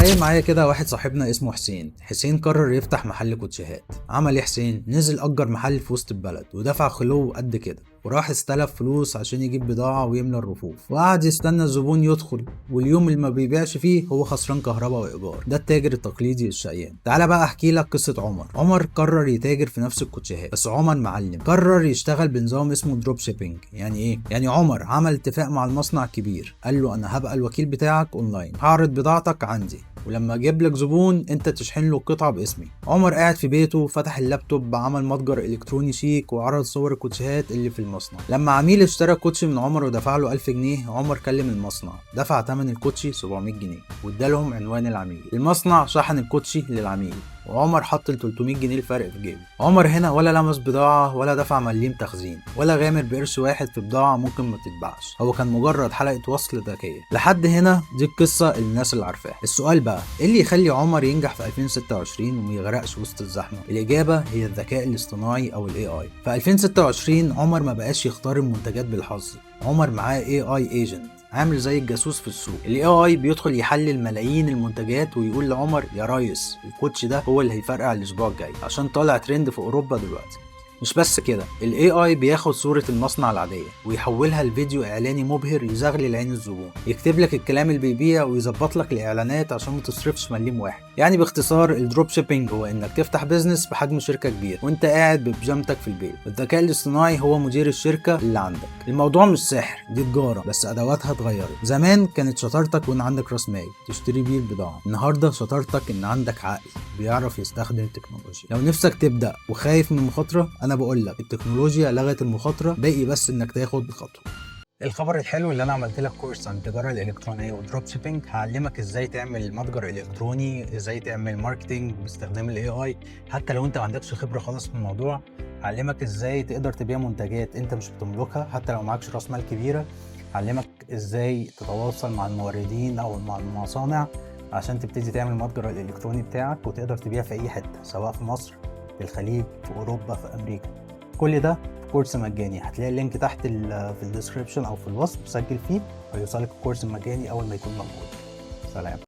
تخيل معايا كده واحد صاحبنا اسمه حسين قرر يفتح محل كوتشيهات. عمل ايه حسين؟ نزل اجر محل في وسط البلد ودفع خلو قد كده، وراح استلف فلوس عشان يجيب بضاعة ويملى الرفوف، وقعد يستنى الزبون يدخل، واليوم اللي ما بيبيعش فيه هو خسران كهرباء وايجار. ده التاجر التقليدي الشقيان. تعالى بقى احكي لك قصة عمر قرر يتاجر في نفس الكوتشيهات، بس عمر معلم قرر يشتغل بنظام اسمه دروب شيبينج. يعني ايه؟ يعني عمر عمل اتفاق مع المصنع الكبير، قال له انا هبقى الوكيل بتاعك اونلاين، هعرض بضاعتك عندي، ولما اجيب لك زبون انت تشحن له القطعه باسمي. عمر قاعد في بيته، فتح اللابتوب، عمل متجر الكتروني شيك، وعرض صور الكوتشيهات اللي في المصنع. لما عميل اشترى كوتشي من عمر ودفع له 1000 جنيه، عمر كلم المصنع، دفع ثمن الكوتشي 700 جنيه وادالهم عنوان العميل. المصنع شحن الكوتشي للعميل، وعمر حط ال 300 جنيه الفرق في جيبه. عمر هنا ولا لمس بضاعة، ولا دفع مليم تخزين، ولا غامر بقرش واحد في بضاعة ممكن ما تتباعش. هو كان مجرد حلقة وصل ذكية. لحد هنا دي القصة اللي الناس اللي عارفاها. السؤال بقى، ايه اللي يخلي عمر ينجح في 2026 وما يغرقش وسط الزحمة؟ الإجابة هي الذكاء الاصطناعي أو ال AI. في 2026 عمر ما بقاش يختار المنتجات بالحظ، عمر معاه AI ايجنت عامل زي الجاسوس في السوق. الاي اي بيدخل يحلل ملايين المنتجات ويقول لعمر يا ريس الكوتش ده هو اللي هيفرقع الاسبوع الجاي عشان طالع ترند في اوروبا دلوقتي. مش بس كده، الاي اي بياخد صورة المصنع العادية ويحولها لفيديو اعلاني مبهر يزغلل عين الزبون، يكتب لك الكلام اللي بيبيع ويظبط لك الاعلانات عشان ما تصرفش مليم واحد. يعني باختصار الدروب شيبينج هو انك تفتح بيزنس بحجم شركة كبيرة وانت قاعد ببيجامتك في البيت. الذكاء الاصطناعي هو مدير الشركة اللي عندك. الموضوع مش سحر، دي تجارة، بس ادواتها اتغيرت. زمان كانت شطارتك وان عندك راس مال تشتري بيه البضاعة، النهارده شطارتك ان عندك عقل بيعرف يستخدم التكنولوجيا. لو نفسك تبدأ وخايف من المخاطرة، انا بقول لك التكنولوجيا لغت المخاطرة، باقي بس انك تاخد خطوة. الخبر الحلو اللي انا عملت لك كورس عن التجاره الالكترونيه ودروب شيبينج، هعلمك ازاي تعمل متجر الكتروني، ازاي تعمل ماركتنج باستخدام الاي اي. حتى لو انت ما عندكش خبره خالص في الموضوع، هعلمك ازاي تقدر تبيع منتجات انت مش بتملكها حتى لو معكش راس مال كبيره. هعلمك ازاي تتواصل مع الموردين او مع المصانع عشان تبتدي تعمل المتجر الالكتروني بتاعك وتقدر تبيع في اي حته، سواء في مصر، في الخليج، في اوروبا، في امريكا. كل ده كورس مجاني. هتلاقي اللينك تحت في الديسكريبشن او في الوصف، سجل فيه ويوصلك الكورس المجاني اول ما يكون موجود. سلام.